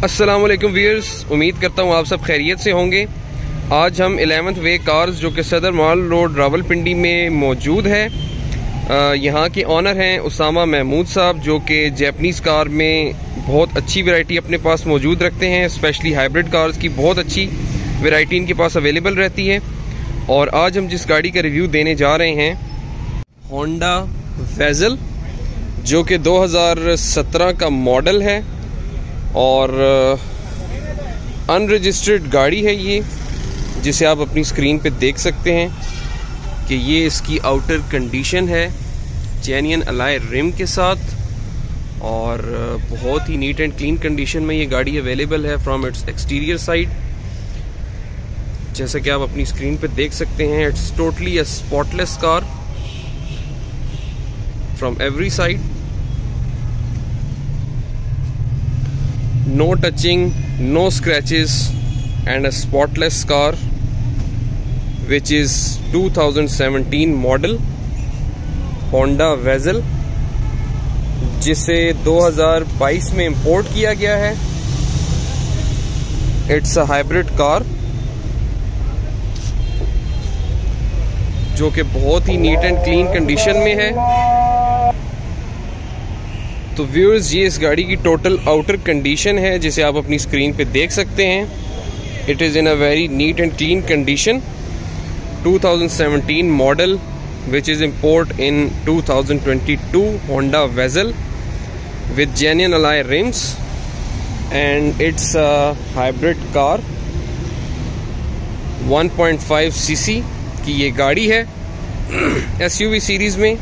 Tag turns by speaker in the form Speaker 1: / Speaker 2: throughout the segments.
Speaker 1: अस्सलाम वालेकुम व्यूअर्स, उम्मीद करता हूँ आप सब खैरियत से होंगे। आज हम 11th वे कार्स जो कि सदर माल रोड रावलपिंडी में मौजूद है, यहाँ के ऑनर हैं उसामा महमूद साहब, जो कि जैपनीज़ कार में बहुत अच्छी वैरायटी अपने पास मौजूद रखते हैं। स्पेशली हाइब्रिड कार्स की बहुत अच्छी वैरायटी इनके पास अवेलेबल रहती है। और आज हम जिस गाड़ी का रिव्यू देने जा रहे हैं, होंडा वेज़ल, जो कि 2017 का मॉडल है और अनरजिस्टर्ड गाड़ी है ये, जिसे आप अपनी स्क्रीन पे देख सकते हैं कि ये इसकी आउटर कंडीशन है जेन्युइन अलॉय रिम के साथ, और बहुत ही नीट एंड क्लीन कंडीशन में ये गाड़ी अवेलेबल है फ्रॉम इट्स एक्सटीरियर साइड। जैसा कि आप अपनी स्क्रीन पे देख सकते हैं, it's totally a spotless car from every side. No touching, no scratches, and a spotless car, which is 2017 model Honda Vezel, जिसे 2022 में इंपोर्ट किया गया है। इट्स अ हाइब्रिड कार जो कि बहुत ही नीट एंड क्लीन कंडीशन में है। तो व्यूअर्स, ये इस गाड़ी की टोटल आउटर कंडीशन है जिसे आप अपनी स्क्रीन पे देख सकते हैं। It is in a very neat and clean condition. 2017 model which is import in 2022 Honda Vezel with genuine alloy rims, and it's a hybrid car. 1.5 CC की ये गाड़ी है एसयूवी सीरीज़ में।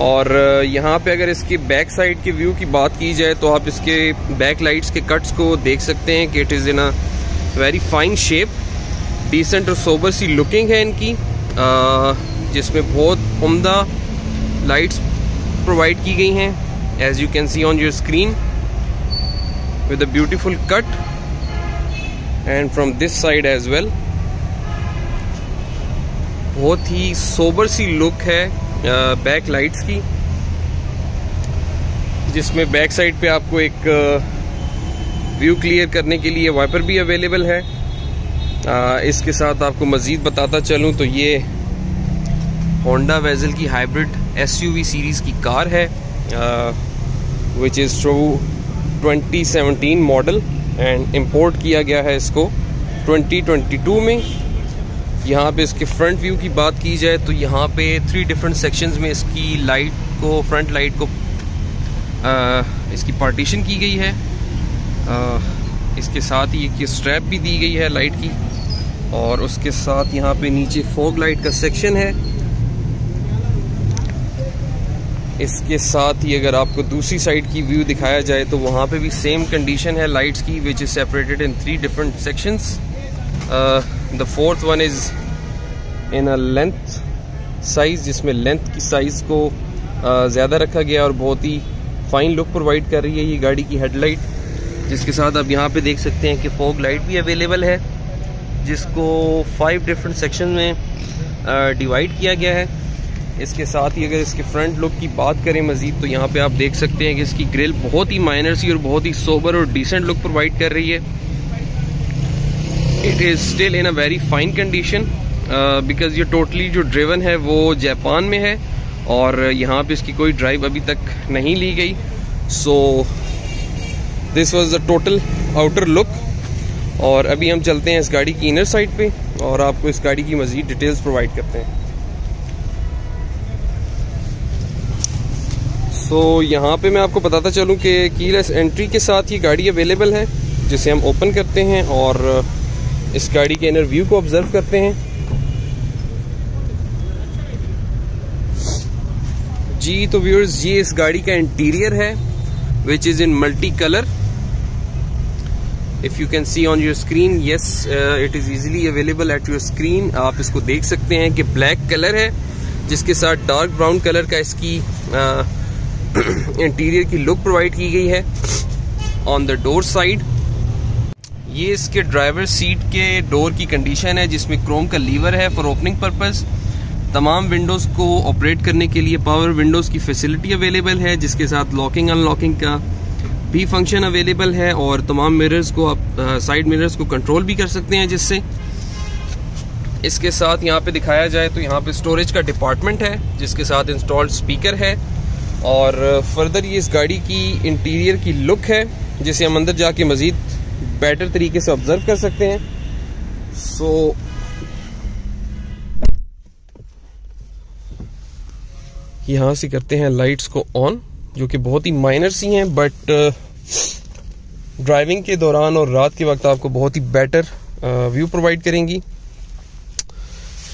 Speaker 1: और यहाँ पे अगर इसके बैक साइड के व्यू की बात की जाए तो आप इसके बैक लाइट्स के कट्स को देख सकते हैं कि it is in a very fine shape. Decent और सोबर सी लुकिंग है इनकी, जिसमें बहुत उम्दा लाइट्स प्रोवाइड की गई हैं, as you can see on your screen, with a beautiful cut and from this side as well. बहुत ही सोबर सी लुक है बैक लाइट्स की, जिसमें बैक साइड पे आपको एक व्यू क्लियर करने के लिए वाइपर भी अवेलेबल है। इसके साथ आपको मज़ीद बताता चलूँ तो ये होंडा वेज़ल की हाइब्रिड एसयूवी सीरीज़ की कार है, which is through 2017 model, and import किया गया है इसको 2022 में। यहाँ पे इसके फ्रंट व्यू की बात की जाए तो यहाँ पे 3 डिफरेंट सेक्शंस में इसकी लाइट को, फ्रंट लाइट को इसकी पार्टीशन की गई है। इसके साथ ही एक स्ट्रैप भी दी गई है लाइट की, और उसके साथ यहाँ पे नीचे फॉग लाइट का सेक्शन है। इसके साथ ही अगर आपको दूसरी साइड की व्यू दिखाया जाए तो वहाँ पे भी सेम कंडीशन है लाइट्स की, which is separated in 3 different sections. The fourth one is in a length size, जिसमें लेंथ की साइज को ज़्यादा रखा गया और बहुत ही फाइन लुक प्रोवाइड कर रही है ये गाड़ी की हेडलाइट, जिसके साथ आप यहाँ पे देख सकते हैं कि फॉग लाइट भी अवेलेबल है, जिसको 5 डिफरेंट सेक्शन में डिवाइड किया गया है। इसके साथ ही अगर इसके फ्रंट लुक की बात करें मज़ीद, तो यहाँ पे आप देख सकते हैं कि इसकी ग्रिल बहुत ही माइनर सी और बहुत ही सोबर और डिसेंट लुक प्रोवाइड कर रही है। It is still in a very fine condition, because ये टोटली जो ड्रिवन है वो जापान में है और यहाँ पे इसकी कोई ड्राइव अभी तक नहीं ली गई। So this was the total outer look. और अभी हम चलते हैं इस गाड़ी की इनर साइड पे और आपको इस गाड़ी की मज़ीद डिटेल्स प्रोवाइड करते हैं। सो यहाँ पे मैं आपको बताता चलूँ कि कीलेस एंट्री के साथ ये गाड़ी अवेलेबल है, जिसे हम ओपन करते हैं और इस गाड़ी के इनर व्यू को ऑब्जर्व करते हैं। जी तो व्यूअर्स, ये इस गाड़ी का इंटीरियर है, which is in multi colour. If you can see on your screen, yes it is easily available at your screen. आप इसको देख सकते हैं कि ब्लैक कलर है, जिसके साथ डार्क ब्राउन कलर का इसकी इंटीरियर की लुक प्रोवाइड की गई है। ऑन द डोर साइड ये इसके ड्राइवर सीट के डोर की कंडीशन है, जिसमें क्रोम का लीवर है फॉर ओपनिंग पर्पस। तमाम विंडोज़ को ऑपरेट करने के लिए पावर विंडोज़ की फैसिलिटी अवेलेबल है, जिसके साथ लॉकिंग अनलॉकिंग का भी फंक्शन अवेलेबल है, और तमाम मिरर्स को आप साइड मिरर्स को कंट्रोल भी कर सकते हैं जिससे। इसके साथ यहाँ पे दिखाया जाए तो यहाँ पे स्टोरेज का डिपार्टमेंट है जिसके साथ इंस्टॉल्ड स्पीकर है, और फर्दर ये इस गाड़ी की इंटीरियर की लुक है जिसे हम अंदर जाके मज़ीद बेटर तरीके से ऑब्जर्व कर सकते हैं। सो यहाँ से करते हैं लाइट्स को ऑन, जो कि बहुत ही माइनर सी हैं, बट ड्राइविंग के दौरान और रात के वक्त आपको बहुत ही बेटर व्यू प्रोवाइड करेंगी।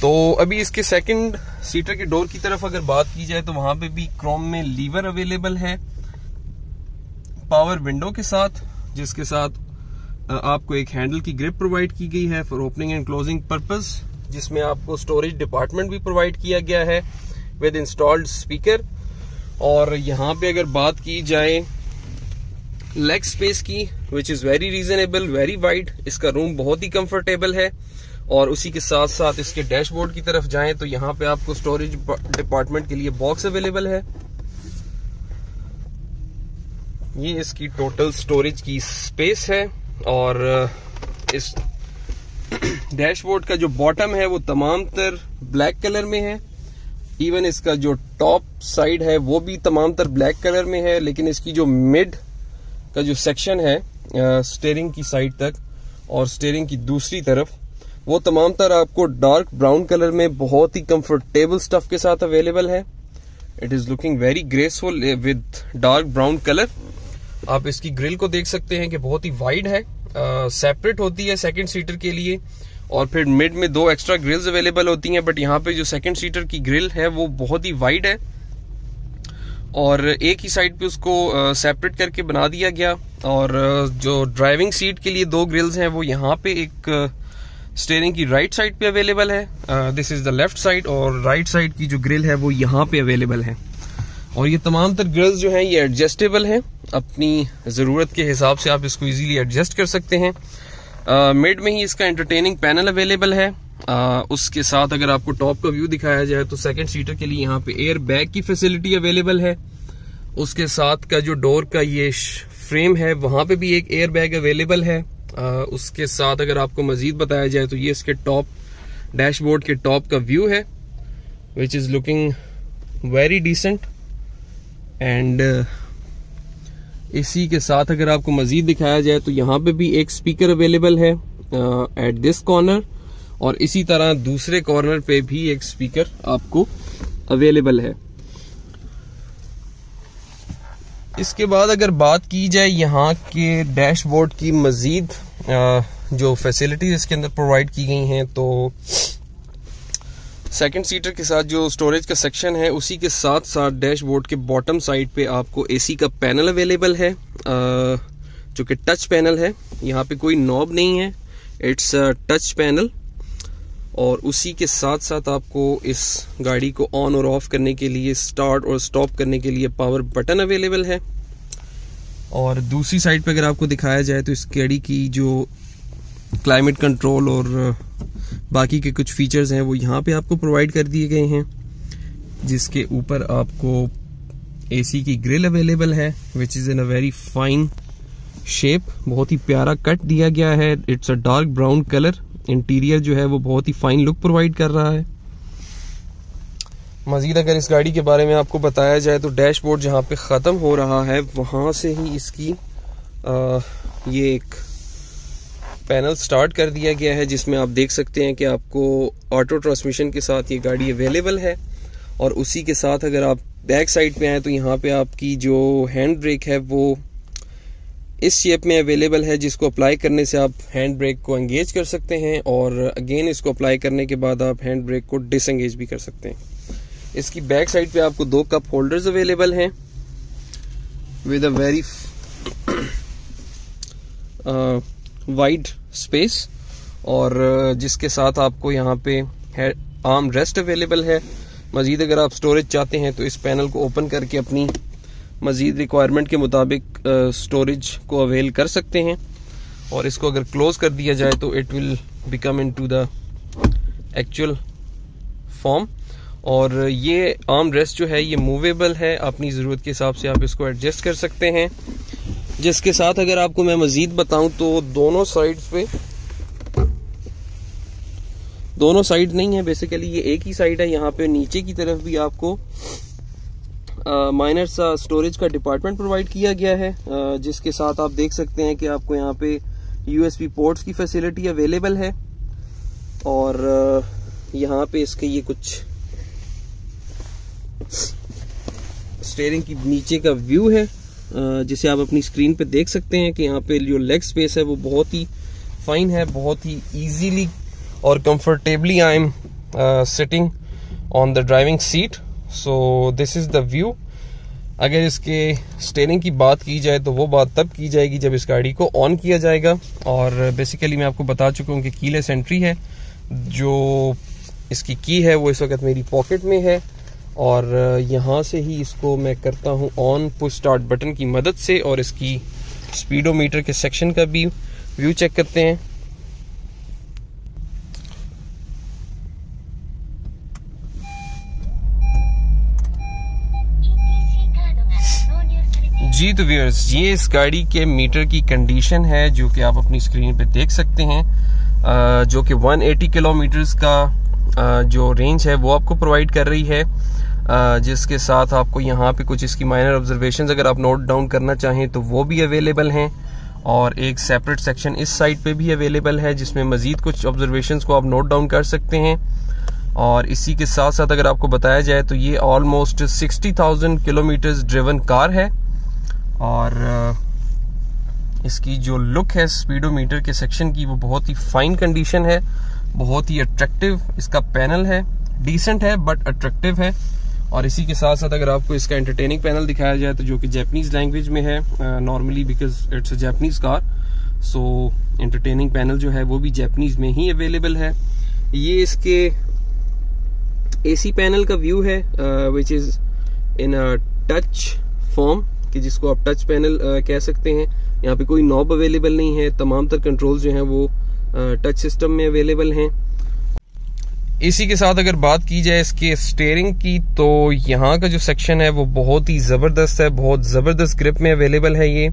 Speaker 1: तो अभी इसके सेकंड सीटर के डोर की तरफ अगर बात की जाए तो वहां पे भी क्रोम में लीवर अवेलेबल है पावर विंडो के साथ, जिसके साथ आपको एक हैंडल की ग्रिप प्रोवाइड की गई है for opening and closing purpose, जिसमें आपको स्टोरेज डिपार्टमेंट भी प्रोवाइड किया गया है विद इंस्टॉल्ड स्पीकर। और यहाँ पे अगर बात की जाए लेग स्पेस की, which is very reasonable, very wide, इसका रूम बहुत ही कंफर्टेबल है। और उसी के साथ साथ इसके डैशबोर्ड की तरफ जाएं तो यहाँ पे आपको स्टोरेज डिपार्टमेंट के लिए बॉक्स अवेलेबल है। ये इसकी टोटल स्टोरेज की स्पेस है, और इस डैशबोर्ड का जो बॉटम है वो तमाम तर ब्लैक कलर में है। इवन इसका जो टॉप साइड है वो भी तमाम तर ब्लैक कलर में है, लेकिन इसकी जो मिड का जो सेक्शन है स्टीयरिंग की साइड तक और स्टीयरिंग की दूसरी तरफ, वो तमाम तर आपको डार्क ब्राउन कलर में बहुत ही कंफर्टेबल स्टफ के साथ अवेलेबल है। It is looking very graceful with dark brown colour. आप इसकी ग्रिल को देख सकते हैं कि बहुत ही वाइड है, सेपरेट होती है सेकंड सीटर के लिए, और फिर मिड में 2 एक्स्ट्रा ग्रिल्स अवेलेबल होती हैं, बट यहाँ पे जो सेकंड सीटर की ग्रिल है वो बहुत ही वाइड है और एक ही साइड पे उसको सेपरेट करके बना दिया गया। और जो ड्राइविंग सीट के लिए 2 ग्रिल्स हैं वो यहाँ पे एक स्टीयरिंग की राइट साइड पे अवेलेबल है, this is the left side, और राइट साइड की जो ग्रिल है वो यहाँ पे अवेलेबल है। और ये तमाम तर ग्रिल्स जो हैं ये एडजस्टेबल हैं, अपनी जरूरत के हिसाब से आप इसको इजीली एडजस्ट कर सकते हैं। मिड में ही इसका एंटरटेनिंग पैनल अवेलेबल है। उसके साथ अगर आपको टॉप का व्यू दिखाया जाए तो सेकंड सीटर के लिए यहाँ पे एयर बैग की फैसिलिटी अवेलेबल है। उसके साथ का जो डोर का ये फ्रेम है वहां पे भी एक एयर बैग अवेलेबल है। उसके साथ अगर आपको मजीद बताया जाए तो ये इसके टॉप डैशबोर्ड के टॉप का व्यू है, which is looking very decent. And इसी के साथ अगर आपको मजीद दिखाया जाए तो यहाँ पे भी एक स्पीकर अवेलेबल है एट दिस कॉर्नर, और इसी तरह दूसरे कॉर्नर पे भी एक स्पीकर आपको अवेलेबल है। इसके बाद अगर बात की जाए यहाँ के डैशबोर्ड की मजीद जो फैसिलिटीज इसके अंदर प्रोवाइड की गई हैं, तो सेकंड सीटर के साथ जो स्टोरेज का सेक्शन है उसी के साथ साथ डैशबोर्ड के बॉटम साइड पे आपको एसी का पैनल अवेलेबल है, जो कि टच पैनल है। यहाँ पे कोई नॉब नहीं है, इट्स टच पैनल। और उसी के साथ साथ आपको इस गाड़ी को ऑन और ऑफ करने के लिए, स्टार्ट और स्टॉप करने के लिए पावर बटन अवेलेबल है। और दूसरी साइड पे अगर आपको दिखाया जाए तो इस गाड़ी की जो क्लाइमेट कंट्रोल और बाकी के कुछ फीचर्स हैं वो यहाँ पे आपको प्रोवाइड कर दिए गए हैं, जिसके ऊपर आपको एसी की ग्रिल अवेलेबल है, which is in a very fine shape, बहुत ही प्यारा कट दिया गया है। It's a dark brown colour. Interior जो है वो बहुत ही फाइन लुक प्रोवाइड कर रहा है। मजीद अगर इस गाड़ी के बारे में आपको बताया जाए तो डैशबोर्ड जहाँ पे ख़त्म हो रहा है वहाँ से ही इसकी ये एक पैनल स्टार्ट कर दिया गया है, जिसमें आप देख सकते हैं कि आपको ऑटो ट्रांसमिशन के साथ ये गाड़ी अवेलेबल है। और उसी के साथ अगर आप बैक साइड पे आए तो यहाँ पे आपकी जो हैंड ब्रेक है वो इस शेप में अवेलेबल है, जिसको अप्लाई करने से आप हैंड ब्रेक को एंगेज कर सकते हैं, और अगेन इसको अप्लाई करने के बाद आप हैंड ब्रेक को डिसएंगेज भी कर सकते हैं। इसकी बैक साइड पे आपको 2 कप होल्डर्स अवेलेबल हैं with a very wide space, और जिसके साथ आपको यहाँ पे आर्म रेस्ट अवेलेबल है। मजीद अगर आप स्टोरेज चाहते हैं तो इस पैनल को ओपन करके अपनी मजीद रिक्वायरमेंट के मुताबिक स्टोरेज को अवेल कर सकते हैं। और इसको अगर क्लोज कर दिया जाए तो it will become into the actual form. और ये आर्म रेस्ट जो है ये मूवेबल है, अपनी ज़रूरत के हिसाब से आप इसको एडजस्ट कर सकते हैं। जिसके साथ अगर आपको मैं मजीद बताऊं तो दोनों साइड नहीं है, बेसिकली ये एक ही साइड है। यहाँ पे नीचे की तरफ भी आपको माइनर सा स्टोरेज का डिपार्टमेंट प्रोवाइड किया गया है, जिसके साथ आप देख सकते हैं कि आपको यहाँ पे USB पोर्ट्स की फैसिलिटी अवेलेबल है। और यहाँ पे इसके ये कुछ स्टीयरिंग की नीचे का व्यू है, जिसे आप अपनी स्क्रीन पे देख सकते हैं कि यहाँ पे जो लेग स्पेस है वो बहुत ही फाइन है, बहुत ही इजीली और comfortably I am sitting on the driving seat. So this is the view. अगर इसके स्टीयरिंग की बात की जाए तो वो बात तब की जाएगी जब इस गाड़ी को ऑन किया जाएगा। और बेसिकली मैं आपको बता चुका हूँ कि कीलेस एंट्री है, जो इसकी की है वो इस वक्त मेरी पॉकेट में है, और यहाँ से ही इसको मैं करता हूँ ऑन पुश स्टार्ट बटन की मदद से। और इसकी स्पीडोमीटर के सेक्शन का भी व्यू चेक करते हैं। जी तो व्यूअर्स, ये इस गाड़ी के मीटर की कंडीशन है जो कि आप अपनी स्क्रीन पे देख सकते हैं, जो कि 180 किलोमीटर्स का जो रेंज है वो आपको प्रोवाइड कर रही है। जिसके साथ आपको यहाँ पे कुछ इसकी माइनर ऑब्जर्वेशंस अगर आप नोट डाउन करना चाहें तो वो भी अवेलेबल हैं, और एक सेपरेट सेक्शन इस साइड पे भी अवेलेबल है जिसमें मजीद कुछ ऑब्जर्वेशंस को आप नोट डाउन कर सकते हैं। और इसी के साथ साथ अगर आपको बताया जाए तो ये ऑलमोस्ट 60,000 किलोमीटर्स ड्रिवन कार है, और इसकी जो लुक है स्पीडोमीटर के सेक्शन की वो बहुत ही फाइन कंडीशन है, बहुत ही अट्रैक्टिव इसका पैनल है, डिसेंट है बट अट्रैक्टिव है। और इसी के साथ साथ अगर आपको इसका एंटरटेनिंग पैनल दिखाया जाए तो जो कि जापानीज लैंग्वेज में है, normally because it's a Japanese car, so entertaining panel जो है वो भी जापानीज में ही अवेलेबल है। ये इसके AC पैनल का व्यू है, which is in a touch form, कि जिसको आप टच पैनल कह सकते हैं। यहाँ पे कोई नॉब अवेलेबल नहीं है, तमाम तर कंट्रोल्स जो हैं वो टच सिस्टम में अवेलेबल हैं। इसी के साथ अगर बात की जाए इसके स्टीयरिंग की तो यहाँ का जो सेक्शन है वो बहुत ही ज़बरदस्त है, बहुत ज़बरदस्त ग्रिप में अवेलेबल है ये।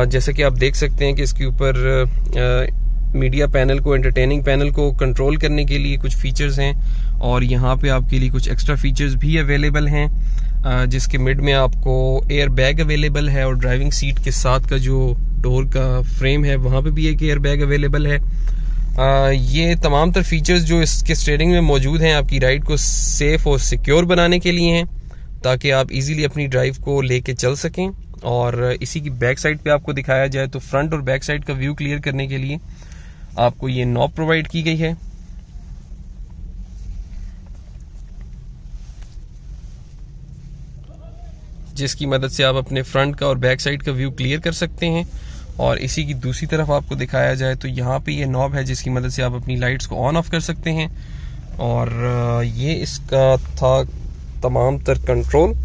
Speaker 1: जैसे कि आप देख सकते हैं कि इसके ऊपर मीडिया पैनल को, एंटरटेनिंग पैनल को कंट्रोल करने के लिए कुछ फीचर्स हैं, और यहाँ पे आपके लिए कुछ एक्स्ट्रा फीचर्स भी अवेलेबल हैं, जिसके मिड में आपको एयर बैग अवेलेबल है, और ड्राइविंग सीट के साथ का जो डोर का फ्रेम है वहाँ पे भी एक एयर बैग अवेलेबल है। ये तमाम तर फीचर्स जो इसके स्टीयरिंग में मौजूद हैं आपकी राइड को सेफ और सिक्योर बनाने के लिए हैं, ताकि आप इजीली अपनी ड्राइव को लेके चल सकें। और इसी की बैक साइड पे आपको दिखाया जाए तो फ्रंट और बैक साइड का व्यू क्लियर करने के लिए आपको ये नॉब प्रोवाइड की गई है, जिसकी मदद से आप अपने फ्रंट का और बैक साइड का व्यू क्लियर कर सकते हैं। और इसी की दूसरी तरफ आपको दिखाया जाए तो यहाँ पे ये नॉब है जिसकी मदद से आप अपनी लाइट्स को ऑन ऑफ कर सकते हैं। और ये इसका था तमाम तर कंट्रोल।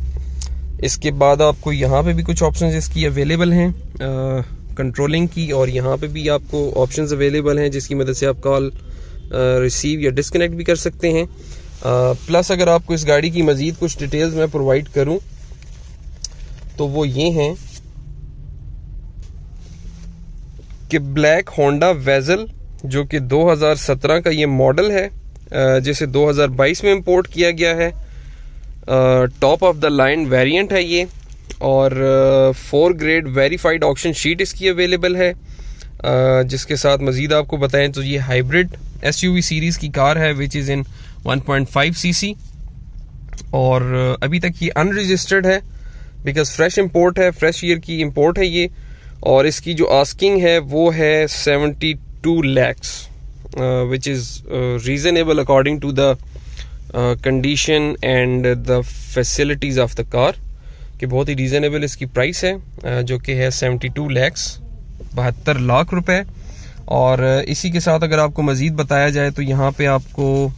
Speaker 1: इसके बाद आपको यहाँ पे भी कुछ ऑप्शंस इसकी अवेलेबल हैं कंट्रोलिंग की, और यहाँ पे भी आपको ऑप्शंस अवेलेबल हैं जिसकी मदद से आप कॉल रिसीव या डिस्कनेक्ट भी कर सकते हैं। प्लस अगर आपको इस गाड़ी की मजीद कुछ डिटेल्स मैं प्रोवाइड करूं तो वो ये हैं कि ब्लैक होंडा वेजल जो कि 2017 का ये मॉडल है, जिसे 2022 में इंपोर्ट किया गया है, top of the line variant है ये, और 4 ग्रेड वेरीफाइड ऑक्शन शीट इसकी अवेलेबल है। जिसके साथ मजीद आपको बताएं तो ये हाइब्रिड SUV सीरीज की कार है विच इज इन 1.5 cc, और अभी तक ये अनरजिस्टर्ड है बिकॉज फ्रेश इंपोर्ट है, फ्रेश ईयर की इंपोर्ट है ये। और इसकी जो आस्किंग है वो है 72 lakhs, which is reasonable according to the condition and the facilities of the car, कि बहुत ही रीजनेबल इसकी प्राइस है, जो कि है 72 lakhs, 72 लाख रुपए। और इसी के साथ अगर आपको मजीद बताया जाए तो यहाँ पे आपको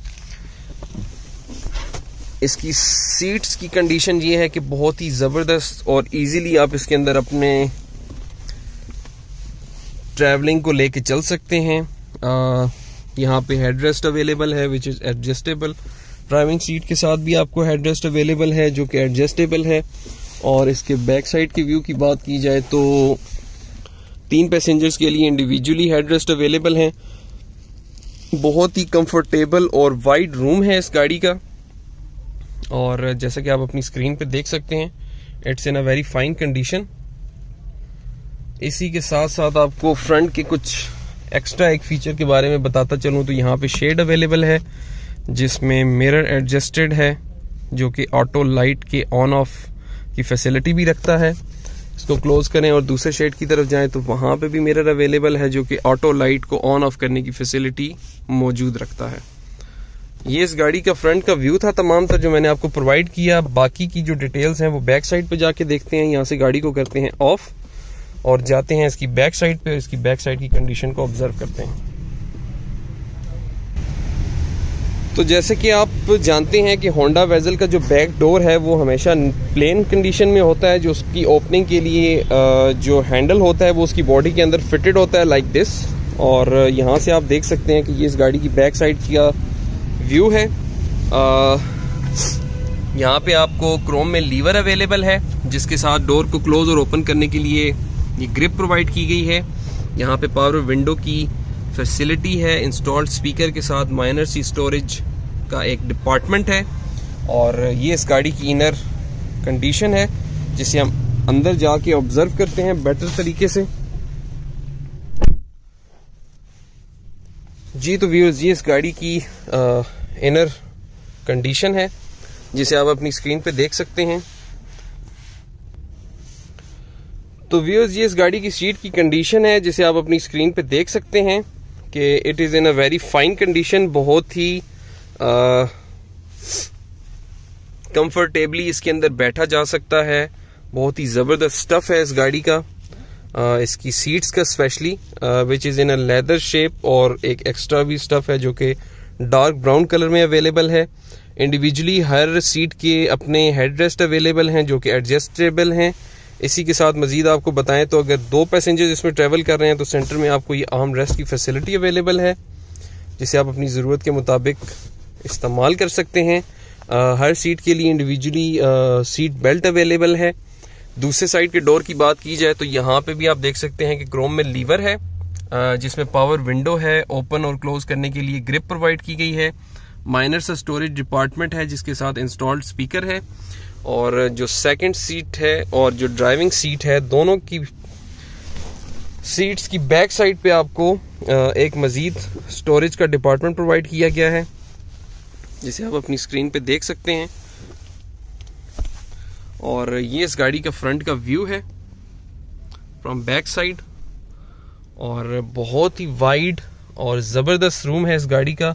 Speaker 1: इसकी सीट्स की कंडीशन ये है कि बहुत ही ज़बरदस्त, और इजीली आप इसके अंदर अपने ट्रैवलिंग को लेके चल सकते हैं। यहाँ पे हेडरेस्ट अवेलेबल है which is adjustable. Driving seat के साथ भी आपको हेडरेस्ट अवेलेबल है जो कि एडजस्टेबल है। और इसके बैक साइड के व्यू की बात की जाए तो 3 पैसेंजर्स के लिए इंडिविजुअली हेडरेस्ट अवेलेबल हैं। बहुत ही कंफर्टेबल और वाइड रूम है इस गाड़ी का, और जैसा कि आप अपनी स्क्रीन पे देख सकते हैं, it's in a very fine condition. इसी के साथ साथ आपको फ्रंट के कुछ एक्स्ट्रा एक फीचर के बारे में बताता चलूं तो यहाँ पे शेड अवेलेबल है, जिसमें मिरर एडजस्टेड है, जो कि ऑटो लाइट के ऑन ऑफ की फैसिलिटी भी रखता है। इसको क्लोज करें और दूसरे शेड की तरफ जाएं तो वहां पे भी मिरर अवेलेबल है, जो कि ऑटो लाइट को ऑन ऑफ करने की फैसिलिटी मौजूद रखता है। ये इस गाड़ी का फ्रंट का व्यू था तमाम तर जो मैंने आपको प्रोवाइड किया। बाकी की जो डिटेल्स हैं वो बैक साइड पे जाके देखते हैं। यहाँ से गाड़ी को करते हैं ऑफ और जाते हैं इसकी बैक साइड पे, इसकी बैक साइड की कंडीशन को ऑब्जर्व करते हैं। तो जैसे कि आप जानते हैं कि होंडा वेजल का जो बैक डोर है वो हमेशा प्लेन कंडीशन में होता है। जो उसकी ओपनिंग के लिए जो हैंडल होता है वो उसकी बॉडी के अंदर फिटेड होता है लाइक दिस। और यहाँ से आप देख सकते हैं कि ये इस गाड़ी की बैक साइड का व्यू है। यहाँ पे आपको क्रोम में लीवर अवेलेबल है, जिसके साथ डोर को क्लोज और ओपन करने के लिए ये ग्रिप प्रोवाइड की गई है। यहाँ पे पावर विंडो की फैसिलिटी है, इंस्टॉल्ड स्पीकर के साथ माइनर सी स्टोरेज का एक डिपार्टमेंट है। और ये इस गाड़ी की इनर कंडीशन है, जिसे हम अंदर जाके ऑब्जर्व करते हैं बेटर तरीके से। जी तो व्यूअर्स, ये इस गाड़ी की इनर कंडीशन है, जिसे आप अपनी स्क्रीन पे देख सकते हैं। तो व्यूअर्स, ये इस गाड़ी की सीट की कंडीशन है, जिसे आप अपनी स्क्रीन पे देख सकते हैं कि it is in a very fine condition. बहुत ही कंफर्टेबली इसके अंदर बैठा जा सकता है। बहुत ही जबरदस्त स्टफ है इस गाड़ी का। इसकी सीट्स का specially which is in a leather shape, और एक एक्स्ट्रा भी स्टफ है जो कि डार्क ब्राउन कलर में अवेलेबल है। इंडिविजुअली हर सीट के अपने हेडरेस्ट अवेलेबल हैं जो कि एडजस्टेबल हैं। इसी के साथ मजीद आपको बताएं तो अगर 2 पैसेंजर्स इसमें ट्रेवल कर रहे हैं तो सेंटर में आपको ये आर्म रेस्ट की फैसिलिटी अवेलेबल है, जिसे आप अपनी ज़रूरत के मुताबिक इस्तेमाल कर सकते हैं। हर सीट के लिए इंडिविजुअली सीट बेल्ट अवेलेबल है। दूसरे साइड के डोर की बात की जाए तो यहाँ पे भी आप देख सकते हैं कि क्रोम में लीवर है, जिसमें पावर विंडो है। ओपन और क्लोज करने के लिए ग्रिप प्रोवाइड की गई है। माइनर सा स्टोरेज डिपार्टमेंट है, जिसके साथ इंस्टॉल्ड स्पीकर है। और जो सेकंड सीट है और जो ड्राइविंग सीट है, दोनों की सीट्स की बैक साइड पे आपको एक मजीद स्टोरेज का डिपार्टमेंट प्रोवाइड किया गया है, जिसे आप अपनी स्क्रीन पे देख सकते हैं। और ये इस गाड़ी का फ्रंट का व्यू है फ्रॉम बैक साइड, और बहुत ही वाइड और ज़बरदस्त रूम है इस गाड़ी का।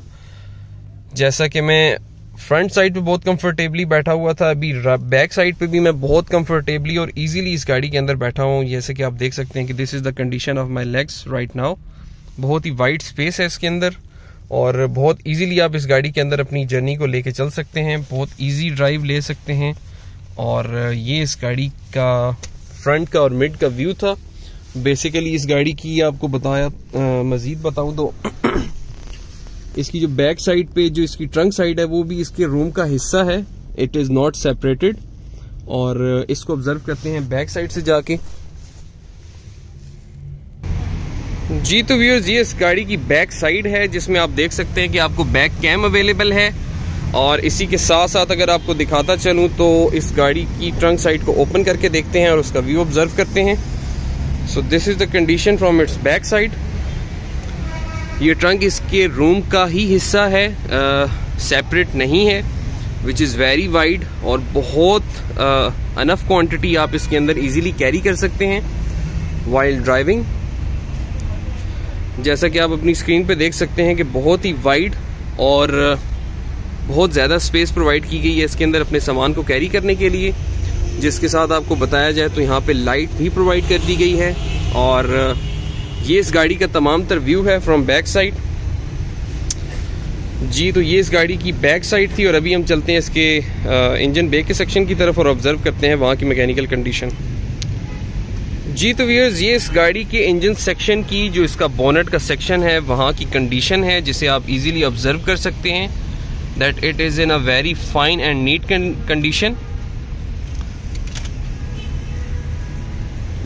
Speaker 1: जैसा कि मैं फ्रंट साइड पे बहुत कंफर्टेबली बैठा हुआ था, अभी बैक साइड पे भी मैं बहुत कंफर्टेबली और इजीली इस गाड़ी के अंदर बैठा हूँ। जैसे कि आप देख सकते हैं कि this is the condition of my legs right now. बहुत ही वाइड स्पेस है इसके अंदर, और बहुत इजीली आप इस गाड़ी के अंदर अपनी जर्नी को लेके चल सकते हैं। बहुत इजी ड्राइव ले सकते हैं। और ये इस गाड़ी का फ्रंट का और मिड का व्यू था। बेसिकली इस गाड़ी की आपको बताया, मजीद बताऊं तो इसकी जो बैक साइड पे जो इसकी ट्रंक साइड है वो भी इसके रूम का हिस्सा है। It is not separated. और इसको ऑब्जर्व करते हैं बैक साइड से जाके। जी तो व्यूअर्स, ये इस गाड़ी की बैक साइड है, जिसमें आप देख सकते हैं कि आपको बैक कैम अवेलेबल है। और इसी के साथ साथ अगर आपको दिखाता चलूं तो इस गाड़ी की ट्रंक साइड को ओपन करके देखते हैं और उसका व्यू ऑब्जर्व करते हैं। So this is the condition from its back side. ये ट्रंक इसके रूम का ही हिस्सा है, सेपरेट नहीं है, विच इज़ वेरी वाइड। और बहुत अनफ क्वांटिटी आप इसके अंदर इजीली कैरी कर सकते हैं वाइल ड्राइविंग। जैसा कि आप अपनी स्क्रीन पे देख सकते हैं कि बहुत ही वाइड और बहुत ज़्यादा स्पेस प्रोवाइड की गई है इसके अंदर अपने सामान को कैरी करने के लिए। जिसके साथ आपको बताया जाए तो यहाँ पे लाइट भी प्रोवाइड कर दी गई है। और ये इस गाड़ी का तमाम तर व्यू है फ्रॉम बैक साइड। जी तो ये इस गाड़ी की बैक साइड थी, और अभी हम चलते हैं इसके इंजन बे के सेक्शन की तरफ और ऑब्जर्व करते हैं वहाँ की मैकेनिकल कंडीशन। जी तो व्यूअर्स, ये इस गाड़ी के इंजन सेक्शन की जो इसका बोनेट का सेक्शन है वहाँ की कंडीशन है, जिसे आप इजीली ऑब्जर्व कर सकते हैं that it is in a very fine and neat condition.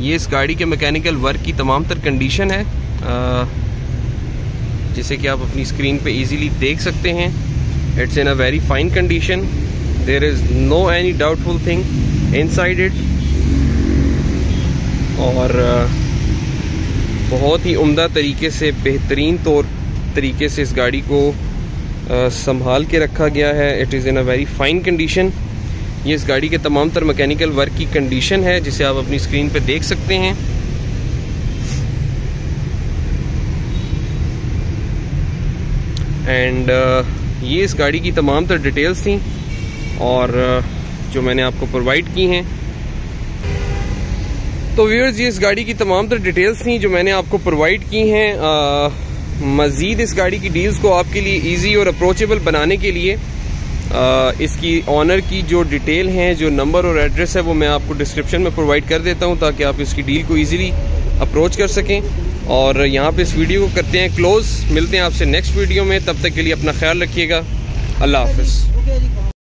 Speaker 1: ये इस गाड़ी के मैकेनिकल वर्क की तमाम तर कंडीशन है, जिसे कि आप अपनी स्क्रीन पे इजीली देख सकते हैं। It's in a very fine condition, there is no any doubtful thing inside it. और बहुत ही उम्दा तरीके से, बेहतरीन तरीके से इस गाड़ी को संभाल के रखा गया है। It is in a very fine condition. ये इस गाड़ी के तमाम तर मैकेनिकल वर्क की कंडीशन है, जिसे आप अपनी स्क्रीन पे देख सकते हैं। एंड ये इस गाड़ी की तमाम तर डिटेल्स थी और जो मैंने आपको प्रोवाइड की हैं। तो व्यूअर्स, ये इस गाड़ी की तमाम तर डिटेल्स थी जो मैंने आपको प्रोवाइड की हैं। मज़ीद इस गाड़ी की डील्स को आपके लिए इजी और अप्रोचेबल बनाने के लिए इसकी ऑनर की जो डिटेल हैं, जो नंबर और एड्रेस है, वो मैं आपको डिस्क्रिप्शन में प्रोवाइड कर देता हूँ, ताकि आप इसकी डील को इजीली अप्रोच कर सकें। और यहाँ पे इस वीडियो को करते हैं क्लोज। मिलते हैं आपसे नेक्स्ट वीडियो में, तब तक के लिए अपना ख्याल रखिएगा। अल्लाह हाफ़िज़।